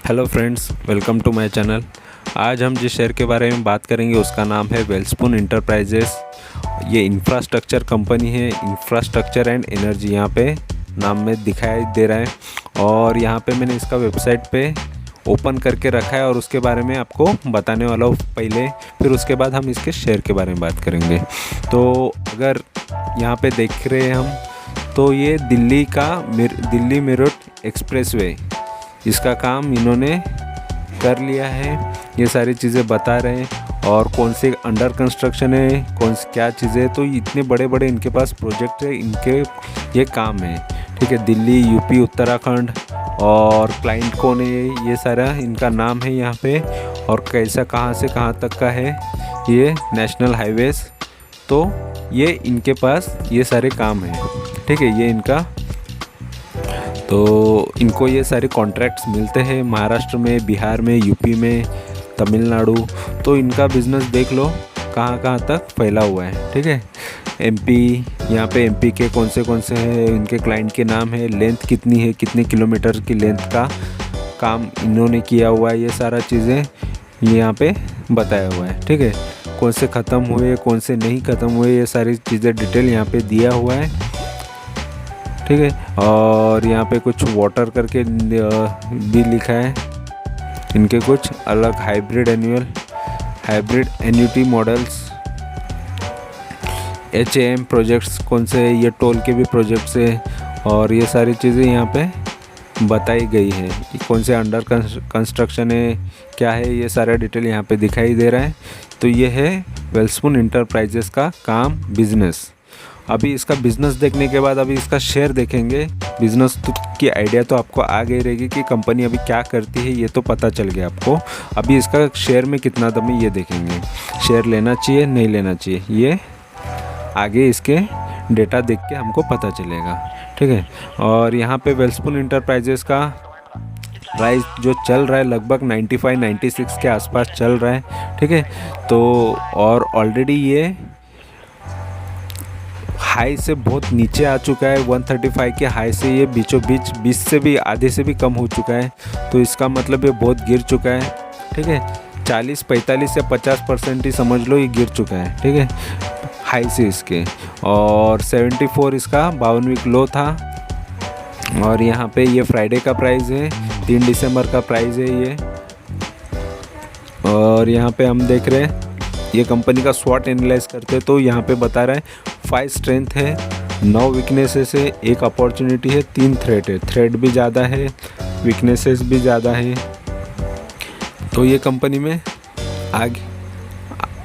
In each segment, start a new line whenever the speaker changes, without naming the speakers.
Hello friends, welcome to my channel. आज हम जिस शेयर के बारे में बात करेंगे उसका नाम है वेलस्पून इंटरप्राइजेस। ये इंफ्रास्ट्रक्चर कंपनी है, इंफ्रास्ट्रक्चर एंड एनर्जी यहाँ पे नाम में दिखाई दे रहा है। और यहाँ पे मैंने इसका वेबसाइट पे ओपन करके रखा है और उसके बारे में आपको बताने वाला हूँ पहले, फिर उसके बाद हम इसके शेयर के बारे में बात करेंगे। तो अगर यहाँ पे देख रहे हैं हम, तो ये दिल्ली मेरठ एक्सप्रेसवे, इसका काम इन्होंने कर लिया है। ये सारी चीज़ें बता रहे हैं और कौन से अंडर कंस्ट्रक्शन है, कौन सी क्या चीज़ें है। तो इतने बड़े बड़े इनके पास प्रोजेक्ट है, इनके ये काम है। ठीक है, दिल्ली, यूपी, उत्तराखंड और क्लाइंट कौन है, ये सारा इनका नाम है यहाँ पे। और कैसा कहाँ से कहाँ तक का है ये नेशनल हाईवेज़। तो ये इनके पास ये सारे काम हैं। ठीक है, ये इनका, तो इनको ये सारे कॉन्ट्रैक्ट्स मिलते हैं महाराष्ट्र में, बिहार में, यूपी में, तमिलनाडु। तो इनका बिज़नेस देख लो कहाँ कहाँ तक फैला हुआ है। ठीक है, एमपी, यहाँ पे एमपी के कौन से हैं, इनके क्लाइंट के नाम है, लेंथ कितनी है, कितने किलोमीटर की लेंथ का काम इन्होंने किया हुआ है, ये सारा चीज़ें यहाँ पे बताया हुआ है। ठीक है, कौन से ख़त्म हुए, कौन से नहीं ख़त्म हुए, ये सारी चीज़ें डिटेल यहाँ पे दिया हुआ है। ठीक है, और यहाँ पे कुछ वाटर करके भी लिखा है। इनके कुछ अलग hybrid annuity models, HAM projects कौन से, ये टोल के भी प्रोजेक्ट्स है। और ये सारी चीज़ें यहाँ पे बताई गई है कि कौन से अंडर कंस्ट्रक्शन है, क्या है, ये सारा डिटेल यहाँ पे दिखाई दे रहा है। तो ये है वेलस्पून इंटरप्राइजेस का काम, बिजनेस। अभी इसका बिज़नेस देखने के बाद अभी इसका शेयर देखेंगे। बिज़नेस की आइडिया तो आपको आ गई रहेगी कि कंपनी अभी क्या करती है, ये तो पता चल गया आपको। अभी इसका शेयर में कितना दम है ये देखेंगे। शेयर लेना चाहिए, नहीं लेना चाहिए, ये आगे इसके डेटा देख के हमको पता चलेगा। ठीक है, और यहाँ पे वेलस्पून इंटरप्राइजेस का प्राइस जो चल रहा है लगभग 95-96 के आसपास चल रहा है। ठीक है, तो और ऑलरेडी ये हाई से बहुत नीचे आ चुका है। 135 के हाई से ये बीचों बीच 20 से भी आधे से भी कम हो चुका है। तो इसका मतलब ये बहुत गिर चुका है। ठीक है, 40, 45 या 50% ही समझ लो ये गिर चुका है। ठीक है, हाई से इसके। और 74 इसका 52 वीक लो था। और यहाँ पे ये फ्राइडे का प्राइस है, 3 दिसंबर का प्राइस है ये। और यहाँ पे हम देख रहे हैं ये कंपनी का स्वॉट एनालाइज करते हैं, तो यहाँ पे बता रहा है 5 स्ट्रेंथ है, 9 वीकनेसेस है, 1 अपॉर्चुनिटी है, 3 थ्रेट है। थ्रेट भी ज़्यादा है, वीकनेसेस भी ज़्यादा है। तो ये कंपनी में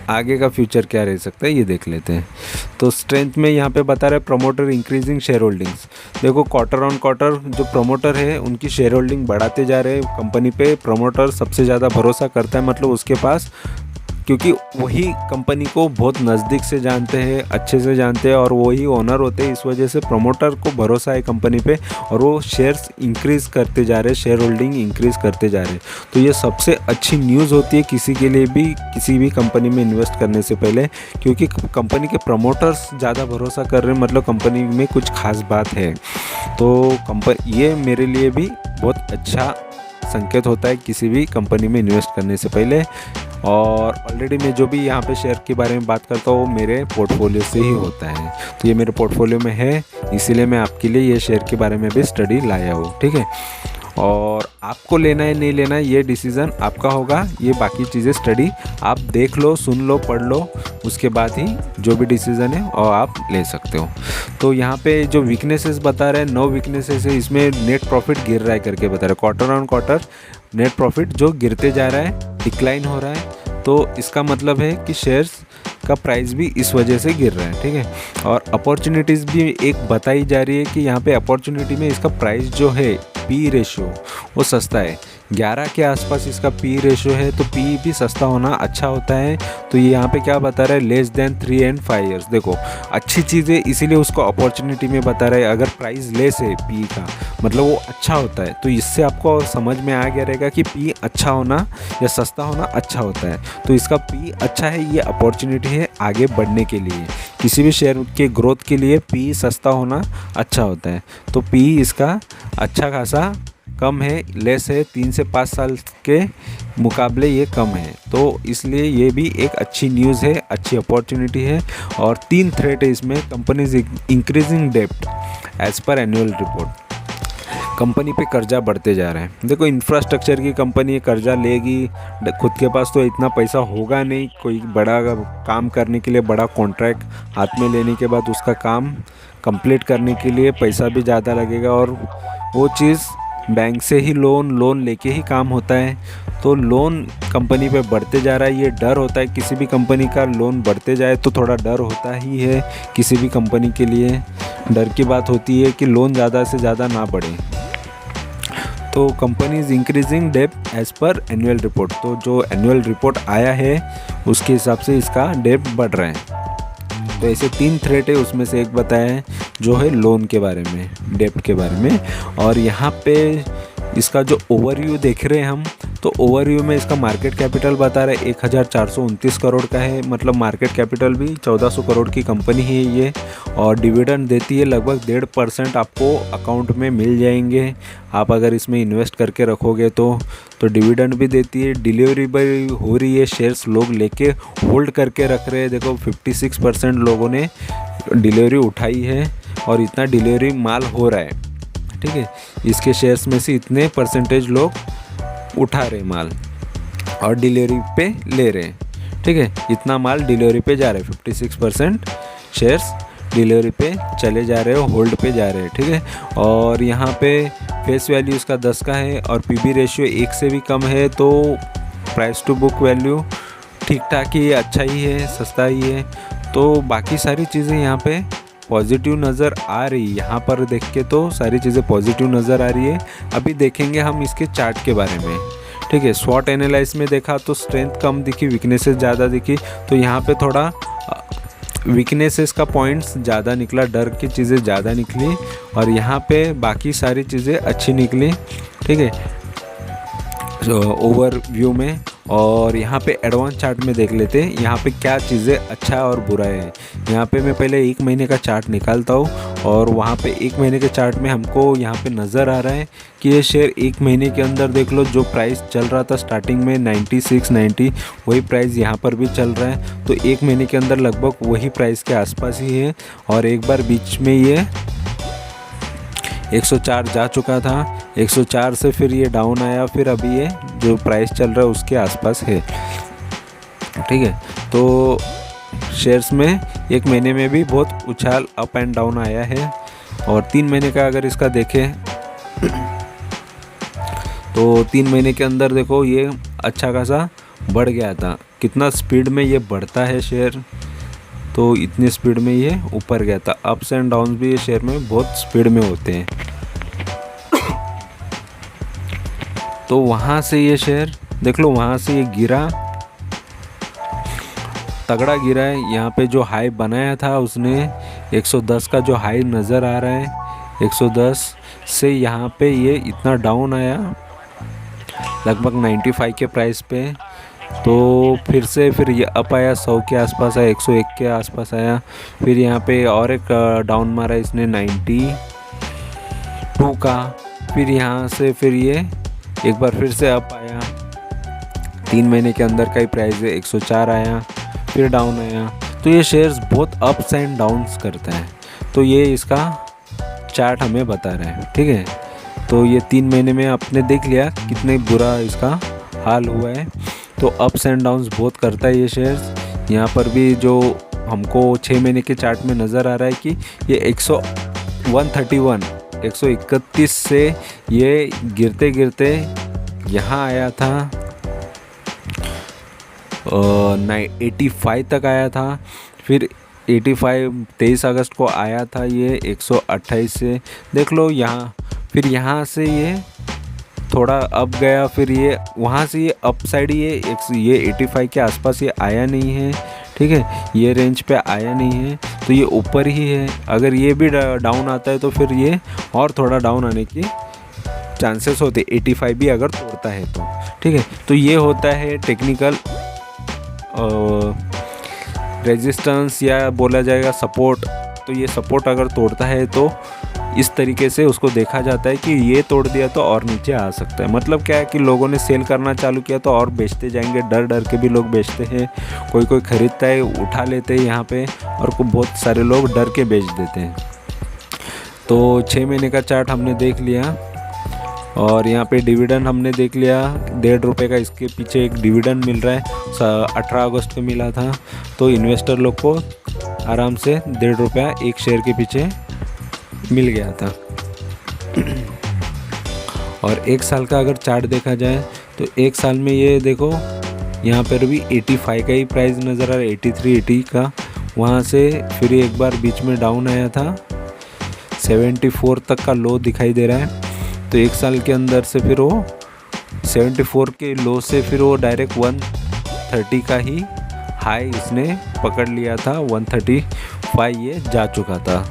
आगे का फ्यूचर क्या रह सकता है ये देख लेते हैं। तो स्ट्रेंथ में यहाँ पे बता रहा है प्रमोटर इंक्रीजिंग शेयर होल्डिंग्स। देखो क्वार्टर ऑन क्वार्टर जो प्रमोटर है उनकी शेयर होल्डिंग बढ़ाते जा रहे हैं। कंपनी पे प्रमोटर सबसे ज़्यादा भरोसा करता है, मतलब उसके पास, क्योंकि वही कंपनी को बहुत नज़दीक से जानते हैं, अच्छे से जानते हैं और वही ओनर होते हैं। इस वजह से प्रमोटर को भरोसा है कंपनी पे और वो शेयर्स इंक्रीज़ करते जा रहे हैं, शेयर होल्डिंग इंक्रीज़ करते जा रहे हैं। तो ये सबसे अच्छी न्यूज़ होती है किसी के लिए भी, किसी भी कंपनी में इन्वेस्ट करने से पहले, क्योंकि कंपनी के प्रमोटर्स ज़्यादा भरोसा कर रहे हैं, मतलब कंपनी में कुछ खास बात है। तो ये मेरे लिए भी बहुत अच्छा संकेत होता है किसी भी कंपनी में इन्वेस्ट करने से पहले। और ऑलरेडी मैं जो भी यहाँ पे शेयर के बारे में बात करता हूँ वो मेरे पोर्टफोलियो से ही होता है। तो ये मेरे पोर्टफोलियो में है, इसीलिए मैं आपके लिए ये शेयर के बारे में भी स्टडी लाया हूँ। ठीक है, और आपको लेना है नहीं लेना है ये डिसीज़न आपका होगा। ये बाकी चीज़ें स्टडी आप देख लो, सुन लो, पढ़ लो, उसके बाद ही जो भी डिसीज़न है और आप ले सकते हो। तो यहाँ पे जो वीकनेसेस बता रहे हैं, 9 वीकनेसेस है, इसमें नेट प्रॉफिट गिर रहा है करके बता रहे हैं। Quarter on quarter net profit जो गिरते जा रहा है, डिक्लाइन हो रहा है। तो इसका मतलब है कि शेयर्स का प्राइस भी इस वजह से गिर रहा है। ठीक है, और अपॉर्चुनिटीज़ भी एक बताई जा रही है कि यहाँ पे अपॉर्चुनिटी में इसका प्राइस जो है, पी रेशो, वो सस्ता है। 11 के आसपास इसका पी रेशो है, तो पी भी सस्ता होना अच्छा होता है। तो ये यहाँ पे क्या बता रहा है, लेस देन 3 and 5 years। देखो अच्छी चीज़ है, इसीलिए उसको अपॉर्चुनिटी में बता रहा है। अगर प्राइस लेस है पी का, मतलब वो अच्छा होता है। तो इससे आपको समझ में आ गया रहेगा कि पी अच्छा होना या सस्ता होना अच्छा होता है। तो इसका पी अच्छा है, ये अपॉर्चुनिटी है आगे बढ़ने के लिए। किसी भी शेयर के ग्रोथ के लिए पी सस्ता होना अच्छा होता है। तो पी इसका अच्छा खासा कम है, लेस है, 3 से 5 साल के मुकाबले ये कम है। तो इसलिए ये भी एक अच्छी न्यूज़ है, अच्छी अपॉर्चुनिटी है। और 3 थ्रेट है इसमें। कंपनीज इंक्रीजिंग डेप्ट as per annual report. Company पे कर्जा बढ़ते जा रहे हैं। देखो इंफ्रास्ट्रक्चर की कंपनी है, कर्जा लेगी, खुद के पास तो इतना पैसा होगा नहीं। कोई बड़ा काम करने के लिए बड़ा कॉन्ट्रैक्ट हाथ में लेने के बाद उसका काम कंप्लीट करने के लिए पैसा भी ज़्यादा लगेगा, और वो चीज़ बैंक से ही लोन लेके ही काम होता है। तो लोन कंपनी पे बढ़ते जा रहा है, ये डर होता है। किसी भी कंपनी का लोन बढ़ते जाए तो थोड़ा डर होता ही है। किसी भी कंपनी के लिए डर की बात होती है कि लोन ज़्यादा से ज़्यादा ना बढ़े। तो कंपनी इज़ इंक्रीजिंग डेप्ट एज़ पर एनुअल रिपोर्ट। तो जो एनुअल रिपोर्ट आया है उसके हिसाब से इसका डेप्ट बढ़ रहा है। तो ऐसे 3 थ्रेट है, उसमें से एक बताया है जो है लोन के बारे में, डेप्ट के बारे में। और यहाँ पे इसका जो ओवरव्यू देख रहे हैं हम, तो ओवरव्यू में इसका मार्केट कैपिटल बता रहा है 1429 करोड़ का है। मतलब मार्केट कैपिटल भी 1400 करोड़ की कंपनी है ये। और डिविडेंड देती है लगभग 1.5% आपको अकाउंट में मिल जाएंगे आप अगर इसमें इन्वेस्ट करके रखोगे तो डिविडेंड भी देती है। डिलीवरी भी हो रही है, शेयर्स लोग लेके होल्ड करके रख रहे हैं। देखो 56% लोगों ने डिलीवरी उठाई है और इतना डिलीवरी माल हो रहा है, ठीक है। इसके शेयर्स में से इतने परसेंटेज लोग उठा रहे माल और डिलीवरी पे ले रहे हैं, ठीक है। इतना माल डिलीवरी पे जा रहे हैं, 56% शेयर्स डिलीवरी पे चले जा रहे हो, होल्ड पे जा रहे हैं, ठीक है। और यहाँ पे फेस वैल्यू इसका 10 का है और पीबी रेशियो 1 से भी कम है। तो प्राइस टू बुक वैल्यू ठीक ठाक ही है, अच्छा ही है, सस्ता ही है। तो बाकी सारी चीज़ें यहाँ पे पॉजिटिव नज़र आ रही है। यहाँ पर देख के तो सारी चीज़ें पॉजिटिव नज़र आ रही है। अभी देखेंगे हम इसके चार्ट के बारे में, ठीक है। स्वॉट एनालाइज में देखा तो स्ट्रेंथ कम दिखी, वीकनेसेस ज़्यादा दिखी। तो यहाँ पे थोड़ा वीकनेसेस का पॉइंट्स ज़्यादा निकला, डर की चीज़ें ज़्यादा निकली, और यहाँ पे बाकी सारी चीज़ें अच्छी निकली, ठीक है, ओवरव्यू में। और यहाँ पे एडवांस चार्ट में देख लेते हैं यहाँ पे क्या चीज़ें अच्छा और बुरा है। यहाँ पे मैं पहले 1 महीने का चार्ट निकालता हूँ, और वहाँ पे 1 महीने के चार्ट में हमको यहाँ पे नज़र आ रहा है कि ये शेयर 1 महीने के अंदर देख लो, जो प्राइस चल रहा था स्टार्टिंग में 96, 90, वही प्राइस यहाँ पर भी चल रहा है। तो 1 महीने के अंदर लगभग वही प्राइस के आसपास ही है। और एक बार बीच में ये 104 जा चुका था, 104 से फिर ये डाउन आया, फिर अभी ये जो प्राइस चल रहा है उसके आसपास है, ठीक है। तो शेयर्स में 1 महीने में भी बहुत उछाल अप एंड डाउन आया है। और 3 महीने का अगर इसका देखें तो 3 महीने के अंदर देखो ये अच्छा खासा बढ़ गया था। कितना स्पीड में ये बढ़ता है शेयर, तो इतनी स्पीड में ये ऊपर गया था। अप्स एंड डाउन्स भी ये शेयर में बहुत स्पीड में होते हैं। तो वहाँ से ये शेयर देख लो, वहाँ से ये गिरा, तगड़ा गिरा है। यहाँ पे जो हाई बनाया था उसने 110 का जो हाई नज़र आ रहा है, 110 से यहाँ पे ये इतना डाउन आया लगभग 95 के प्राइस पे। तो फिर ये अप आया, 100 के आसपास आया, 101 के आसपास आया। फिर यहाँ पे और एक डाउन मारा इसने 92 का। फिर यहाँ से फिर ये एक बार फिर से अप आया, 3 महीने के अंदर का ही प्राइस है, 104 आया, फिर डाउन आया। तो ये शेयर्स बहुत अप्स एंड डाउन्स करता है। तो ये इसका चार्ट हमें बता रहा है, ठीक है। तो ये 3 महीने में आपने देख लिया कितने बुरा इसका हाल हुआ है। तो अप्स एंड डाउन्स बहुत करता है ये शेयर्स। यहाँ पर भी जो हमको 6 महीने के चार्ट में नज़र आ रहा है कि ये 131 से ये गिरते गिरते यहाँ आया था, 85 तक आया था। फिर 85 23 अगस्त को आया था ये 128 से, देख लो यहाँ। फिर यहाँ से ये थोड़ा अप गया, फिर ये वहाँ से ये अप साइड ये 85 के आसपास ये आया नहीं है, ठीक है, ये रेंज पे आया नहीं है। तो ये ऊपर ही है। अगर ये भी डाउन आता है तो फिर ये और थोड़ा डाउन आने की चांसेस होते, 85 भी अगर तोड़ता है तो, ठीक है। तो ये होता है टेक्निकल रेजिस्टेंस या बोला जाएगा सपोर्ट। तो ये सपोर्ट अगर तोड़ता है तो इस तरीके से उसको देखा जाता है कि ये तोड़ दिया तो और नीचे आ सकता है। मतलब क्या है कि लोगों ने सेल करना चालू किया तो और बेचते जाएंगे, डर डर के भी लोग बेचते हैं। कोई कोई ख़रीदता है, उठा लेते हैं यहाँ पे, और बहुत सारे लोग डर के बेच देते हैं। तो 6 महीने का चार्ट हमने देख लिया, और यहाँ पे डिविडेंड हमने देख लिया, ₹1.5 का इसके पीछे एक डिविडेंड मिल रहा है, 18 अगस्त को मिला था। तो इन्वेस्टर लोग को आराम से ₹1.5 एक शेयर के पीछे मिल गया था। और एक साल का अगर चार्ट देखा जाए तो एक साल में ये देखो, यहाँ पर भी 85 का ही प्राइस नज़र आ रहा है, 83 80 का। वहाँ से फिर एक बार बीच में डाउन आया था, 74 तक का लो दिखाई दे रहा है। तो एक साल के अंदर से फिर वो 74 के लो से फिर वो डायरेक्ट 130 का ही हाई इसने पकड़ लिया था, 135 ये जा चुका था।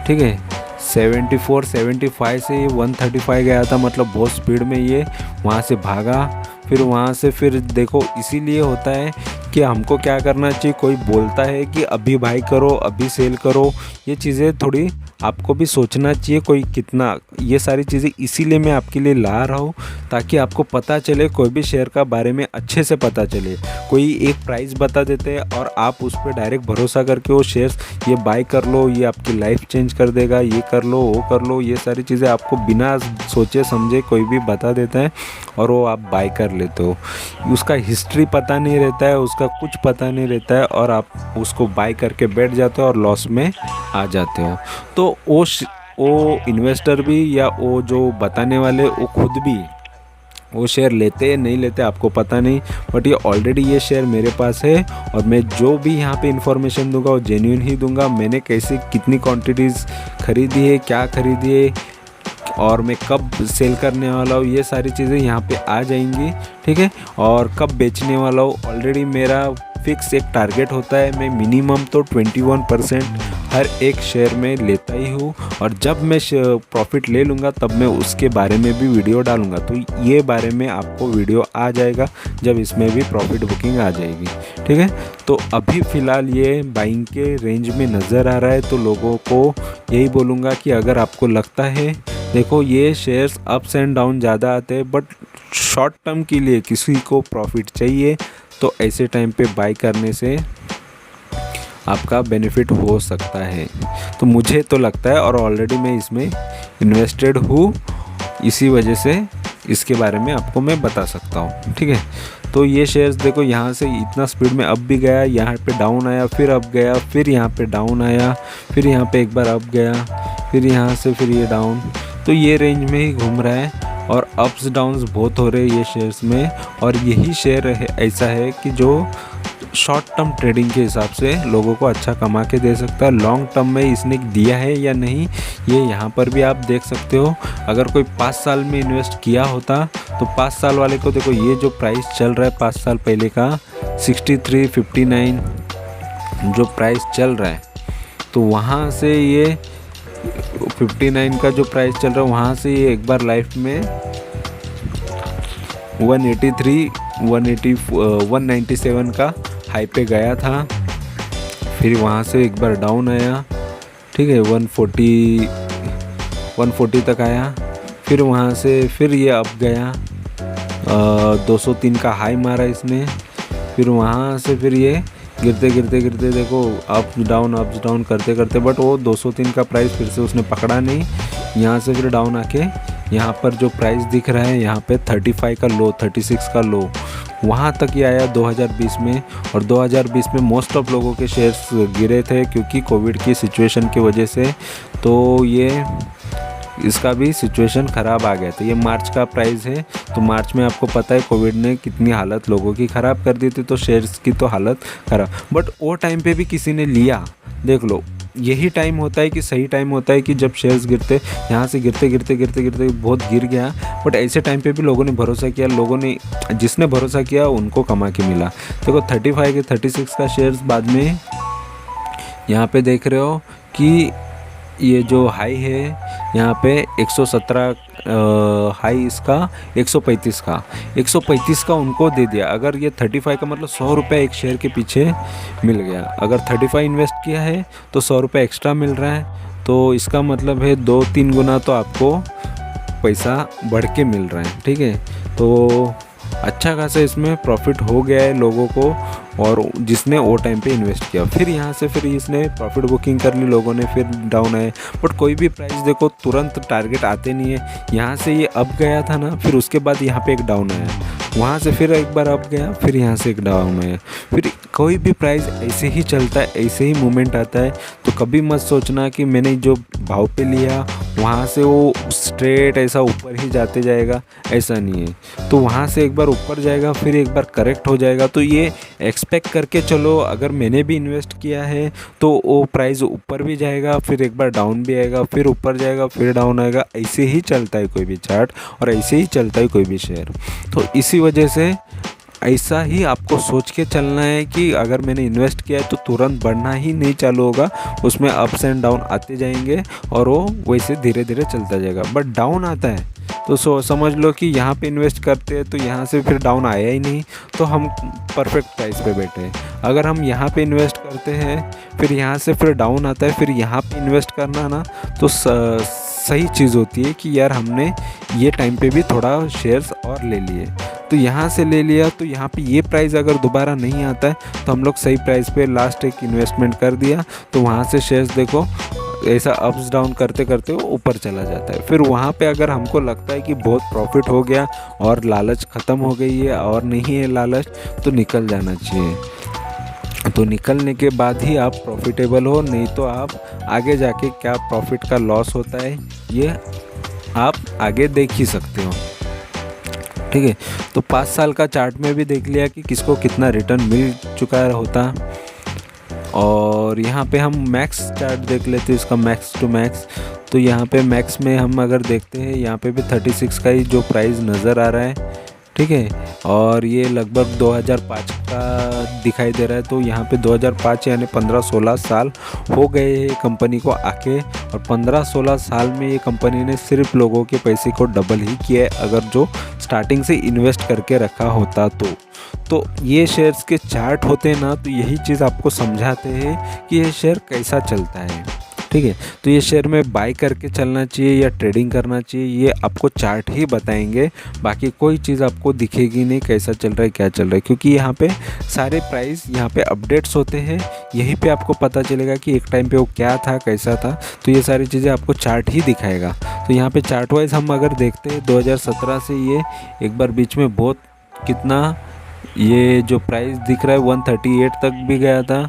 ठीक है, 74 75 से ये 135 गया था, मतलब बहुत स्पीड में ये वहाँ से भागा। फिर वहाँ से फिर देखो, इसीलिए होता है कि हमको क्या करना चाहिए, कोई बोलता है कि अभी बाई करो, अभी सेल करो, ये चीज़ें थोड़ी आपको भी सोचना चाहिए कोई कितना। ये सारी चीज़ें इसीलिए मैं आपके लिए ला रहा हूँ, ताकि आपको पता चले, कोई भी शेयर का बारे में अच्छे से पता चले। कोई एक प्राइस बता देते हैं और आप उस पर डायरेक्ट भरोसा करके वो शेयर्स ये बाई कर लो, ये आपकी लाइफ चेंज कर देगा, ये कर लो वो कर लो, ये सारी चीज़ें आपको बिना सोचे समझे कोई भी बता देता है और वो आप बाई कर लेते हो। उसका हिस्ट्री पता नहीं रहता है, उसका कुछ पता नहीं रहता है, और आप उसको बाई करके बैठ जाते हो और लॉस में आ जाते हो। तो वो इन्वेस्टर भी या वो जो बताने वाले, वो खुद भी वो शेयर लेते नहीं लेते आपको पता नहीं, बट ये ऑलरेडी ये शेयर मेरे पास है, और मैं जो भी यहाँ पे इन्फॉर्मेशन दूंगा वो जेन्युइन ही दूंगा। मैंने कैसे कितनी क्वांटिटीज़ खरीदी है, क्या खरीदी है, और मैं कब सेल करने वाला हूँ, ये सारी चीज़ें यहाँ पे आ जाएंगी। ठीक है, और कब बेचने वाला हूँ, ऑलरेडी मेरा फिक्स एक टारगेट होता है, मैं मिनिमम तो 21% हर एक शेयर में लेता ही हूँ, और जब मैं प्रॉफिट ले लूँगा तब मैं उसके बारे में भी वीडियो डालूँगा। तो ये बारे में आपको वीडियो आ जाएगा जब इसमें भी प्रॉफिट बुकिंग आ जाएगी। ठीक है, तो अभी फ़िलहाल ये बाइंग के रेंज में नज़र आ रहा है। तो लोगों को यही बोलूँगा कि अगर आपको लगता है, देखो ये शेयर्स अप्स एंड डाउन ज़्यादा आते हैं, बट शॉर्ट टर्म के लिए किसी को प्रॉफिट चाहिए तो ऐसे टाइम पे बाई करने से आपका बेनिफिट हो सकता है। तो मुझे तो लगता है, और ऑलरेडी मैं इसमें इन्वेस्टेड हूँ, इसी वजह से इसके बारे में आपको मैं बता सकता हूँ। ठीक है, तो ये शेयर्स देखो, यहाँ से इतना स्पीड में अप भी गया, यहाँ पे डाउन आया, फिर अप गया, फिर यहाँ पे डाउन आया, फिर यहाँ पे एक बार अप गया, फिर यहाँ से फिर ये डाउन। तो ये रेंज में ही घूम रहा है, और अप्स डाउन्स बहुत हो रहे हैं ये शेयर्स में। और यही शेयर ऐसा है कि जो शॉर्ट टर्म ट्रेडिंग के हिसाब से लोगों को अच्छा कमा के दे सकता है। लॉन्ग टर्म में इसने दिया है या नहीं, ये यहाँ पर भी आप देख सकते हो। अगर कोई 5 साल में इन्वेस्ट किया होता तो 5 साल वाले को देखो, ये जो प्राइस चल रहा है 5 साल पहले का 6359 जो प्राइस चल रहा है, तो वहाँ से ये 59 का जो प्राइस चल रहा है, वहाँ से ये एक बार लाइफ में 183 197 का हाई पे गया था, फिर वहाँ से एक बार डाउन आया। ठीक है, 140 तक आया, फिर वहाँ से फिर ये अप गया, 203 का हाई मारा इसने, फिर वहाँ से फिर ये गिरते गिरते गिरते देखो अप डाउन करते करते, बट वो 203 का प्राइस फिर से उसने पकड़ा नहीं। यहाँ से फिर डाउन आके यहाँ पर जो प्राइस दिख रहा है, यहाँ पे 35 का लो, 36 का लो, वहाँ तक ये आया 2020 में। और 2020 में मोस्ट ऑफ लोगों के शेयर्स गिरे थे क्योंकि कोविड की सिचुएशन की वजह से। तो ये इसका भी सिचुएशन ख़राब आ गया था। ये मार्च का प्राइस है, तो मार्च में आपको पता है कोविड ने कितनी हालत लोगों की ख़राब कर दी थी, तो शेयर्स की तो हालत ख़राब। बट वो टाइम पे भी किसी ने लिया, देख लो, यही टाइम होता है कि सही टाइम होता है कि जब शेयर्स गिरते, यहाँ से गिरते गिरते गिरते गिरते बहुत गिर गया, बट ऐसे टाइम पे भी लोगों ने भरोसा किया। लोगों ने, जिसने भरोसा किया उनको कमा के मिला। देखो 35 के 36 का शेयर्स बाद में यहाँ पे देख रहे हो कि ये जो हाई है यहाँ पे 117 हाई, इसका 135 का उनको दे दिया। अगर ये 35 का मतलब 100 रुपये एक शेयर के पीछे मिल गया। अगर 35 इन्वेस्ट किया है तो 100 रुपये एक्स्ट्रा मिल रहा है, तो इसका मतलब है 2-3 गुना तो आपको पैसा बढ़ के मिल रहा है। ठीक है, तो अच्छा खासा इसमें प्रॉफिट हो गया है लोगों को, और जिसने वो टाइम पे इन्वेस्ट किया। फिर यहाँ से फिर इसने प्रॉफिट बुकिंग कर ली लोगों ने, फिर डाउन आए। बट कोई भी प्राइस देखो तुरंत टारगेट आते नहीं है। यहाँ से ये अप गया था ना, फिर उसके बाद यहाँ पे एक डाउन आया, वहाँ से फिर एक बार अप गया, फिर यहाँ से एक डाउन आया। फिर कोई भी प्राइस ऐसे ही चलता है, ऐसे ही मूवमेंट आता है। तो कभी मत सोचना कि मैंने जो भाव पे लिया वहाँ से वो स्ट्रेट ऐसा ऊपर ही जाते जाएगा, ऐसा नहीं है। तो वहाँ से एक बार ऊपर जाएगा, फिर एक बार करेक्ट हो जाएगा। तो ये एक्सपेक्ट करके चलो, अगर मैंने भी इन्वेस्ट किया है तो वो प्राइस ऊपर भी जाएगा, फिर एक बार डाउन भी आएगा, फिर ऊपर जाएगा, फिर डाउन आएगा। ऐसे ही चलता है कोई भी चार्ट, और ऐसे ही चलता है कोई भी शेयर। तो इसी वजह से ऐसा ही आपको सोच के चलना है कि अगर मैंने इन्वेस्ट किया है तो तुरंत बढ़ना ही नहीं चालू होगा, उसमें अप्स एंड डाउन आते जाएंगे और वो वैसे धीरे धीरे चलता जाएगा। बट डाउन आता है तो समझ लो कि यहाँ पे इन्वेस्ट करते हैं तो यहाँ से फिर डाउन आया ही नहीं, तो हम परफेक्ट प्राइस पे बैठे हैं। अगर हम यहाँ पे इन्वेस्ट करते हैं, फिर यहाँ से फिर डाउन आता है, फिर यहाँ पे इन्वेस्ट करना ना, तो सही चीज़ होती है कि यार हमने ये टाइम पे भी थोड़ा शेयर्स और ले लिए, तो यहाँ से ले लिया, तो यहाँ पे ये प्राइस अगर दोबारा नहीं आता है तो हम लोग सही प्राइस पे लास्ट एक इन्वेस्टमेंट कर दिया, तो वहाँ से शेयर्स देखो ऐसा अप्स डाउन करते करते वो ऊपर चला जाता है। फिर वहाँ पे अगर हमको लगता है कि बहुत प्रॉफिट हो गया और लालच ख़त्म हो गई है और नहीं है लालच, तो निकल जाना चाहिए। तो निकलने के बाद ही आप प्रॉफिटेबल हो, नहीं तो आप आगे जाके क्या प्रॉफिट का लॉस होता है ये आप आगे देख ही सकते हो। ठीक है, तो 5 साल का चार्ट में भी देख लिया कि किसको कितना रिटर्न मिल चुका होता। और यहाँ पे हम मैक्स चार्ट देख लेते हैं, इसका मैक्स टू मैक्स। तो यहाँ पे मैक्स में हम अगर देखते हैं, यहाँ पे भी 36 का ही जो प्राइस नज़र आ रहा है। ठीक है, और ये लगभग 2005 का दिखाई दे रहा है। तो यहाँ पे 2005 यानी 15-16 साल हो गए हैं कंपनी को आके, और 15-16 साल में ये कंपनी ने सिर्फ लोगों के पैसे को डबल ही किया है, अगर जो स्टार्टिंग से इन्वेस्ट करके रखा होता तो ये शेयर्स के चार्ट होते हैं ना, तो यही चीज़ आपको समझाते हैं कि ये शेयर कैसा चलता है। ठीक है, तो ये शेयर में बाय करके चलना चाहिए या ट्रेडिंग करना चाहिए, ये आपको चार्ट ही बताएंगे। बाकी कोई चीज़ आपको दिखेगी नहीं कैसा चल रहा है क्या चल रहा है, क्योंकि यहाँ पे सारे प्राइस यहाँ पे अपडेट्स होते हैं, यहीं पे आपको पता चलेगा कि एक टाइम पे वो क्या था कैसा था। तो ये सारी चीज़ें आपको चार्ट ही दिखाएगा। तो यहाँ पे चार्ट वाइज हम अगर देखते हैं 2017 से ये एक बार बीच में बहुत कितना ये जो प्राइस दिख रहा है 138 तक भी गया था।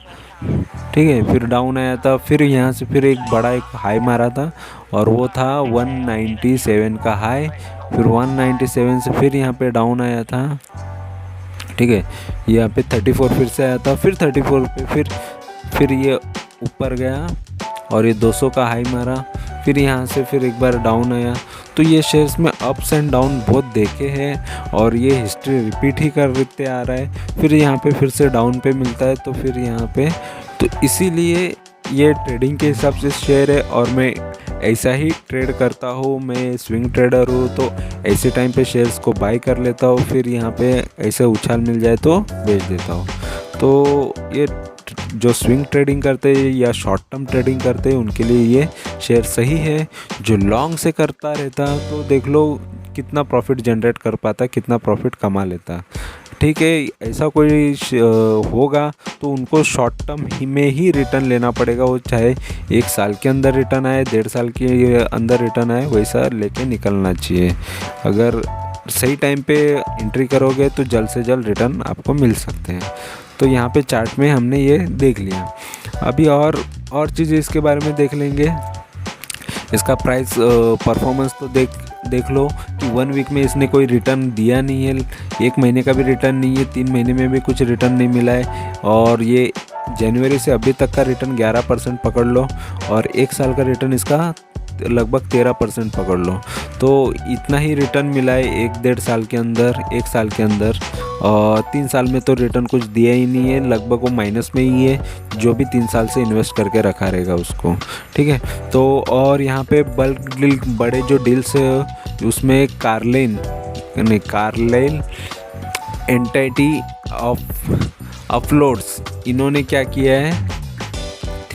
ठीक है, फिर डाउन आया था, फिर यहाँ से फिर एक बड़ा एक हाई मारा था और वो था 197 का हाई, फिर 197 से फिर यहाँ पे डाउन आया था। ठीक है, यहाँ पे 34 फिर से आया था, फिर 34 पे फिर ये ऊपर गया और ये 200 का हाई मारा, फिर यहाँ से फिर एक बार डाउन आया। तो ये शेयर्स में अप्स एंड डाउन बहुत देखे हैं और ये हिस्ट्री रिपीट ही करते आ रहा है। फिर यहाँ पे फिर से डाउन पे मिलता है, तो फिर यहाँ पे तो इसीलिए ये ट्रेडिंग के हिसाब से शेयर है और मैं ऐसा ही ट्रेड करता हूँ। मैं स्विंग ट्रेडर हूँ, तो ऐसे टाइम पे शेयर्स को बाय कर लेता हूँ, फिर यहाँ पे ऐसे उछाल मिल जाए तो बेच देता हूँ। तो ये जो स्विंग ट्रेडिंग करते हैं या शॉर्ट टर्म ट्रेडिंग करते हैं उनके लिए ये शेयर सही है। जो लॉन्ग से करता रहता तो देख लो कितना प्रॉफिट जनरेट कर पाता, कितना प्रॉफिट कमा लेता। ठीक है, ऐसा कोई होगा तो उनको शॉर्ट टर्म ही में ही रिटर्न लेना पड़ेगा, वो चाहे 1 साल के अंदर रिटर्न आए, 1.5 साल के अंदर रिटर्न आए, वैसा लेके निकलना चाहिए। अगर सही टाइम पे एंट्री करोगे तो जल्द से जल्द रिटर्न आपको मिल सकते हैं। तो यहाँ पे चार्ट में हमने ये देख लिया। अभी और चीज़ें इसके बारे में देख लेंगे। इसका प्राइस परफॉर्मेंस तो देख लो कि 1 वीक में इसने कोई रिटर्न दिया नहीं है, 1 महीने का भी रिटर्न नहीं है, 3 महीने में भी कुछ रिटर्न नहीं मिला है, और ये जनवरी से अभी तक का रिटर्न 11% पकड़ लो और 1 साल का रिटर्न इसका लगभग 13% पकड़ लो। तो इतना ही रिटर्न मिला है 1-1.5 साल के अंदर, 1 साल के अंदर, और 3 साल में तो रिटर्न कुछ दिया ही नहीं है, लगभग वो माइनस में ही है जो भी 3 साल से इन्वेस्ट करके रखा रहेगा उसको। ठीक है, तो और यहाँ पे बल्क डील, बड़े जो डील्स है उसमें कार्लेन एंटिटी ऑफ अपलोड्स, इन्होंने क्या किया है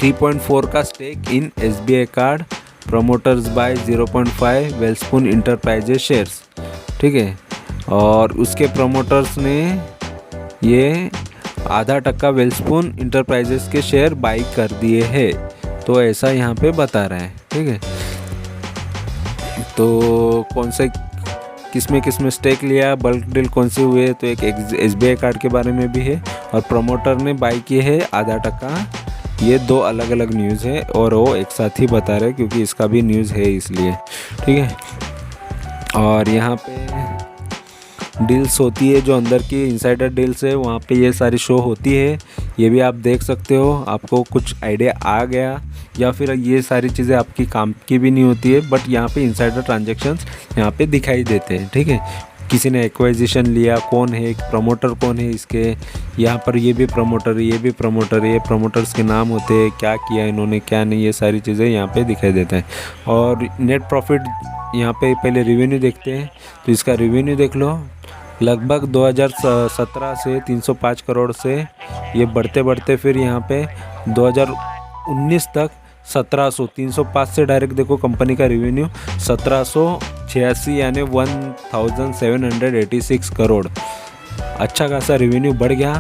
3.4 का stake in SBI card, promoters buy 0.5 Welspun enterprises shares. ठीक है, और उसके प्रमोटर्स ने ये ½ वेलस्पून इंटरप्राइजेस के शेयर बाई कर दिए हैं। तो ऐसा यहाँ पे बता रहा है। ठीक है, तो कौन से किस में स्टेक लिया, बल्क डील कौन से हुए, तो एक SBI कार्ड के बारे में भी है, और प्रमोटर ने बाई किए है ½ ये 2 अलग अलग न्यूज़ है, और वो एक साथ ही बता रहे क्योंकि इसका भी न्यूज़ है इसलिए। ठीक है, और यहाँ पे डील्स होती है जो अंदर की इनसाइडर डील्स है, वहाँ पे ये सारी शो होती है। ये भी आप देख सकते हो, आपको कुछ आइडिया आ गया, या फिर ये सारी चीज़ें आपकी काम की भी नहीं होती है, बट यहाँ पे इनसाइडर ट्रांजैक्शंस यहाँ पे दिखाई देते हैं। ठीक है, किसी ने एक्वाइजिशन लिया, कौन है, प्रमोटर कौन है इसके, यहाँ पर ये भी प्रमोटर, ये भी प्रमोटर, ये प्रमोटर्स के नाम होते हैं, क्या किया इन्होंने क्या नहीं, ये सारी चीज़ें यहाँ पे दिखाई देते हैं। और नेट प्रॉफिट यहाँ पे पहले रेवेन्यू देखते हैं, तो इसका रेवेन्यू देख लो, लगभग 2017 से 305 करोड़ से ये बढ़ते बढ़ते फिर यहाँ पे 2019 तक 1700, 305 से डायरेक्ट देखो कंपनी का रेवेन्यू 1786 यानी 1786 करोड़, अच्छा खासा रेवेन्यू बढ़ गया।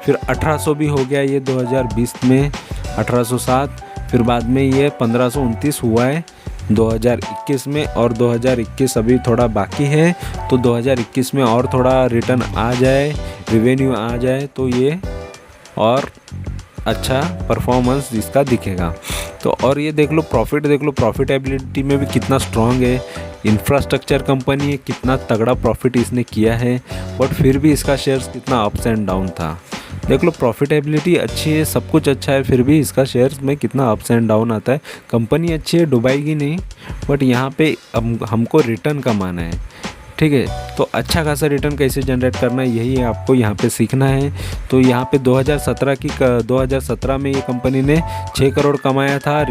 फिर 1800 भी हो गया ये 2020 में, 1807, फिर बाद में ये 1529 हुआ है 2021 में, और 2021 अभी थोड़ा बाकी है, तो 2021 में और थोड़ा रिटर्न आ जाए, रेवेन्यू आ जाए, तो ये और अच्छा परफॉर्मेंस इसका दिखेगा। तो और ये देख लो प्रॉफिट, देख लो प्रॉफिटेबिलिटी में भी कितना स्ट्रॉन्ग है, इंफ्रास्ट्रक्चर कंपनी है, कितना तगड़ा प्रॉफिट इसने किया है, बट फिर भी इसका शेयर्स कितना अप्स एंड डाउन था। देख लो प्रॉफिटेबिलिटी अच्छी है, सब कुछ अच्छा है, फिर भी इसका शेयर्स में कितना अप्स एंड डाउन आता है। कंपनी अच्छी है, डुबाएगी नहीं, बट यहाँ पे हमको रिटर्न कमाना है। ठीक है, तो अच्छा खासा रिटर्न कैसे जनरेट करना है यही आपको यहाँ पे सीखना है। तो यहाँ पे 2017 में ये कंपनी ने 6 करोड़ कमाया था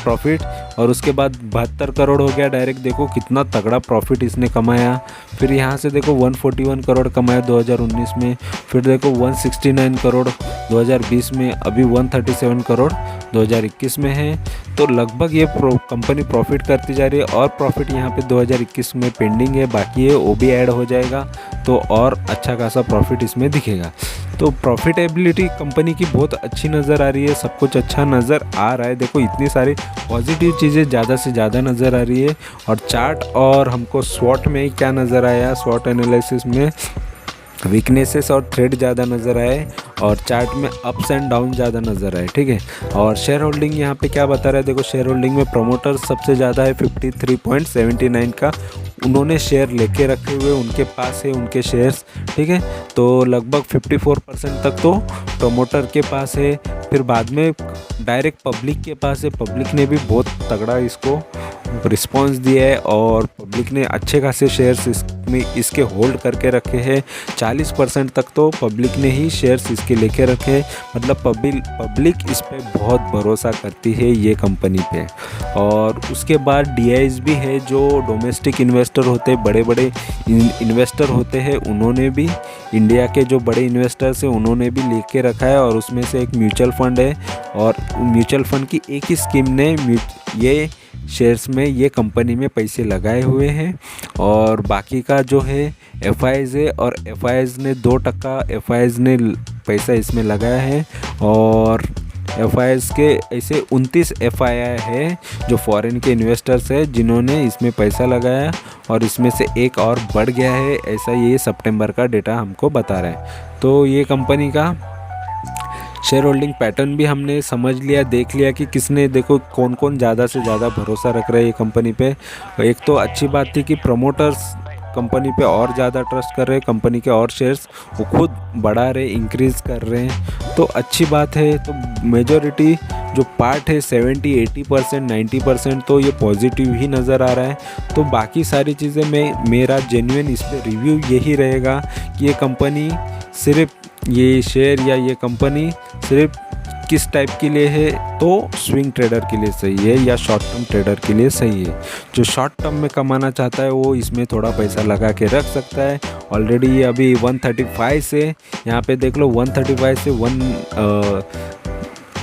प्रॉफिट, और उसके बाद 72 करोड़ हो गया डायरेक्ट, देखो कितना तगड़ा प्रॉफिट इसने कमाया। फिर यहाँ से देखो 141 करोड़ कमाया 2019 में, फिर देखो 169 करोड़ 2020 में, अभी 137 करोड़ 2021 में है। तो लगभग ये कंपनी प्रॉफिट करती जा रही है, और प्रॉफिट यहाँ पे 2021 में पेंडिंग है, बाकी है, वो भी ऐड हो जाएगा, तो और अच्छा खासा प्रॉफिट इसमें दिखेगा। तो प्रॉफिटेबिलिटी कंपनी की बहुत अच्छी नज़र आ रही है, सब कुछ अच्छा नज़र आ रहा है। देखो इतनी सारी पॉजिटिव चीज़ें ज़्यादा से ज़्यादा नज़र आ रही है। और चार्ट और हमको स्वॉट में क्या नज़र आया, स्वॉट एनालिसिस में वीकनेसेस और थ्रेड ज़्यादा नज़र आए, और चार्ट में अप्स एंड डाउन ज़्यादा नज़र आए। ठीक है, और शेयर होल्डिंग यहाँ पे क्या बता रहा है, देखो शेयर होल्डिंग में प्रमोटर सबसे ज़्यादा है 53.79 का, उन्होंने शेयर लेके रखे हुए, उनके पास है उनके शेयर्स। ठीक है, तो लगभग 54% तक तो प्रमोटर के पास है। फिर बाद में डायरेक्ट पब्लिक के पास है, पब्लिक ने भी बहुत तगड़ा इसको रिस्पांस दिया है, और पब्लिक ने अच्छे खासे शेयर्स इसके होल्ड करके रखे हैं। 40% तक तो पब्लिक ने ही शेयर्स इसके लेके रखे हैं, मतलब पब्लिक इस पे बहुत भरोसा करती है ये कंपनी पे। और उसके बाद DIs भी है, जो डोमेस्टिक इन्वेस्टर होते हैं, बड़े बड़े इन्वेस्टर होते हैं, उन्होंने भी, इंडिया के जो बड़े इन्वेस्टर्स हैं उन्होंने भी लेके रखा है, और उसमें से एक म्यूचुअल फंड है, और म्यूचुअल फंड की एक ही स्कीम ने ये शेयर्स में ये कंपनी में पैसे लगाए हुए हैं। और बाकी का जो है FIs है, और FIs ने 2% FIs ने पैसा इसमें लगाया है, और FIs के ऐसे 29 FII है जो फॉरेन के इन्वेस्टर्स है जिन्होंने इसमें पैसा लगाया, और इसमें से एक और बढ़ गया है, ऐसा ये सितंबर का डेटा हमको बता रहा है। तो ये कंपनी का शेयर होल्डिंग पैटर्न भी हमने समझ लिया, देख लिया कि किसने, देखो कौन कौन ज़्यादा से ज़्यादा भरोसा रख रहा है ये कंपनी पे। एक तो अच्छी बात थी कि प्रमोटर्स कंपनी पे और ज़्यादा ट्रस्ट कर रहे हैं, कंपनी के और शेयर्स वो खुद बढ़ा रहे, इंक्रीज़ कर रहे हैं, तो अच्छी बात है। तो मेजॉरिटी जो पार्ट है 70-80%, 90% तो ये पॉजिटिव ही नज़र आ रहा है। तो बाकी सारी चीज़ें मेरा जेन्युइन इस पर रिव्यू यही रहेगा कि ये कंपनी सिर्फ, ये शेयर या ये कंपनी सिर्फ किस टाइप के लिए है, तो स्विंग ट्रेडर के लिए सही है या शॉर्ट टर्म ट्रेडर के लिए सही है। जो शॉर्ट टर्म में कमाना चाहता है वो इसमें थोड़ा पैसा लगा के रख सकता है। ऑलरेडी ये अभी 135 से, यहाँ पे देख लो 135 से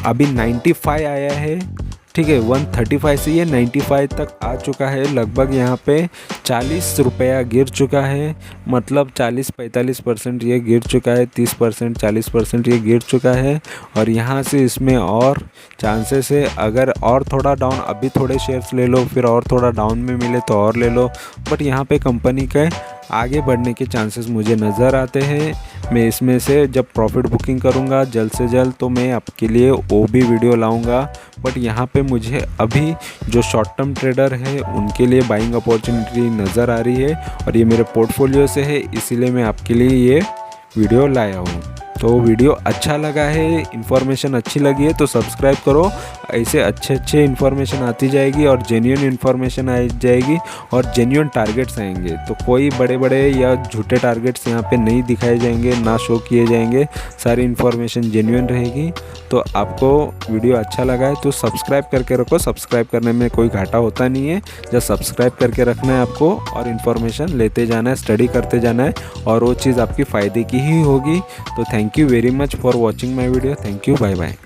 अभी 95 आया है, ठीक है। 135 से ये 95 तक आ चुका है। लगभग यहाँ पे 40 रुपया गिर चुका है, मतलब 40-45% ये गिर चुका है, 30% 40% ये गिर चुका है। और यहाँ से इसमें और चांसेस है, अगर और थोड़ा डाउन, अभी थोड़े शेयर्स ले लो, फिर और थोड़ा डाउन में मिले तो और ले लो। बट यहाँ पे कंपनी के आगे बढ़ने के चांसेस मुझे नज़र आते हैं। मैं इसमें से जब प्रॉफिट बुकिंग करूँगा जल्द से जल्द तो मैं आपके लिए वो भी वीडियो लाऊंगा। बट यहाँ पे मुझे अभी जो शॉर्ट टर्म ट्रेडर है उनके लिए बाइंग अपॉर्चुनिटी नज़र आ रही है, और ये मेरे पोर्टफोलियो से है, इसीलिए मैं आपके लिए ये वीडियो लाया हूँ। तो वीडियो अच्छा लगा है, इन्फॉर्मेशन अच्छी लगी है तो सब्सक्राइब करो। ऐसे अच्छे इन्फॉर्मेशन आती जाएगी और जेन्युइन इन्फॉर्मेशन आ जाएगी और जेन्युइन टारगेट्स आएंगे। तो कोई बड़े या झूठे टारगेट्स यहाँ पे नहीं दिखाए जाएंगे, ना शो किए जाएंगे। सारी इन्फॉर्मेशन जेन्युइन रहेगी। तो आपको वीडियो अच्छा लगा है तो सब्सक्राइब करके रखो। सब्सक्राइब करने में कोई घाटा होता नहीं है, जब सब्सक्राइब करके रखना है आपको और इन्फॉर्मेशन लेते जाना है, स्टडी करते जाना है, और वो चीज़ आपकी फ़ायदे की ही होगी। तो thank you very much for watching my video. Thank you, bye bye.